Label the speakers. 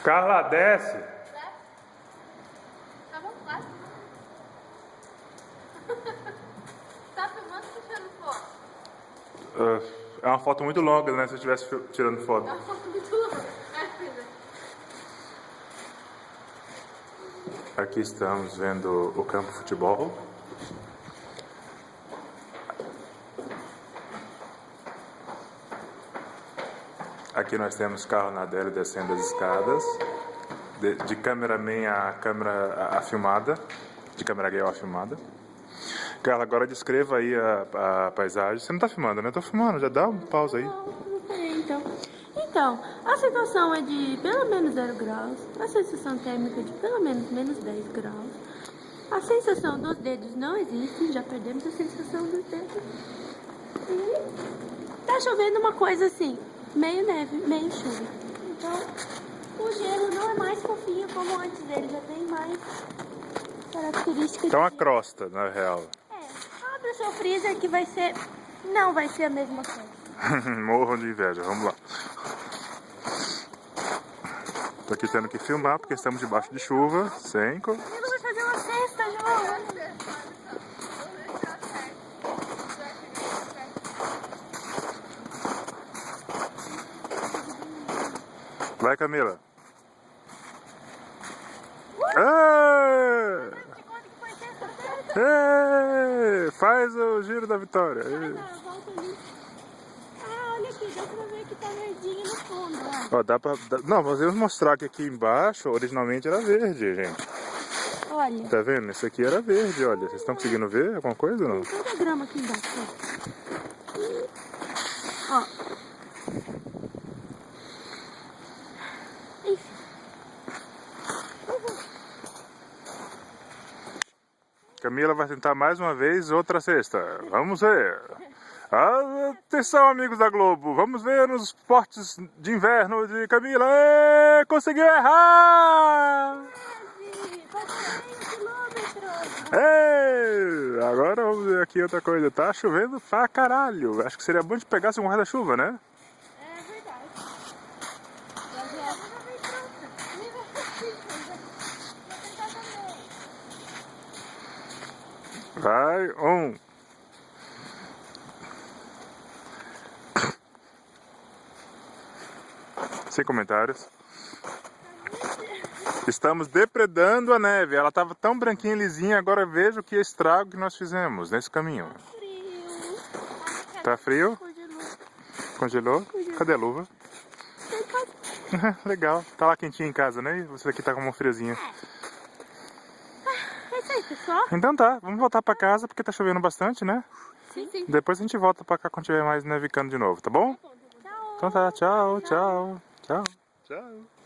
Speaker 1: Carla, desce.
Speaker 2: Tá bom, vai. Tá filmando ou tirando foto?
Speaker 1: É uma foto muito longa, né? Se eu estivesse tirando foto.
Speaker 2: É uma foto muito longa. Filha.
Speaker 1: Aqui estamos vendo o campo de futebol. Aqui nós temos Carla Nadelli descendo as escadas. De cameraman a câmera a filmada. De câmera guia a filmada. Carla, agora descreva aí a paisagem. Você não tá filmando, né? Eu tô filmando, já dá uma pausa aí.
Speaker 3: Não sei, então. Então, a situação é de pelo menos 0 graus, a sensação térmica de pelo menos menos 10 graus. A sensação dos dedos não existe, já perdemos a sensação dos dedos. E tá chovendo uma coisa assim, meio neve, meio chuva. Então, o gelo não é mais fofinho como antes dele, já tem mais características.
Speaker 1: Então a crosta, na real.
Speaker 3: É, abre o seu freezer que vai ser... Não vai ser a mesma coisa.
Speaker 1: Morram de inveja, vamos lá. Tô aqui tendo que filmar porque estamos debaixo de chuva, sem...
Speaker 3: Eu vou fazer uma cesta, João.
Speaker 1: Vai, Camila. Ê! Ê! Faz o giro da vitória.
Speaker 3: Ah, olha aqui, dá pra ver que tá verdinho no fundo,
Speaker 1: Ó, dá pra... Não, mas eu vou mostrar que aqui embaixo originalmente era verde, gente.
Speaker 3: ó. Olha,
Speaker 1: Tá vendo? Isso aqui era verde, olha. Vocês estão conseguindo ver alguma coisa ou não?
Speaker 3: tem toda a grama aqui embaixo. Ó. Enfim.
Speaker 1: Camila vai tentar mais uma vez outra cesta. Vamos ver. Atenção, amigos da Globo. Vamos ver nos esportes de inverno de Camila. Ê, conseguiu errar!
Speaker 3: 4 quilômetros.
Speaker 1: Ei, agora vamos ver aqui outra coisa. Tá chovendo pra caralho. Acho que seria bom de pegar um guarda-chuva, né?
Speaker 3: É verdade.
Speaker 1: Vai, Sem comentários. Estamos depredando a neve. Ela estava tão branquinha e lisinha. Agora veja o que estrago que nós fizemos nesse caminho.
Speaker 3: Frio.
Speaker 1: Tá frio?
Speaker 3: Congelou.
Speaker 1: Congelou? Cadê a luva? Legal. Tá lá quentinho em casa, né? E você aqui tá com uma friozinha.
Speaker 3: É isso aí, pessoal.
Speaker 1: Então tá, vamos voltar pra casa porque tá chovendo bastante, né?
Speaker 3: Sim, sim.
Speaker 1: Depois a gente volta pra cá quando tiver mais nevicando de novo, tá bom?
Speaker 3: Tchau.
Speaker 1: Então tá, tchau, tchau, tchau, tchau.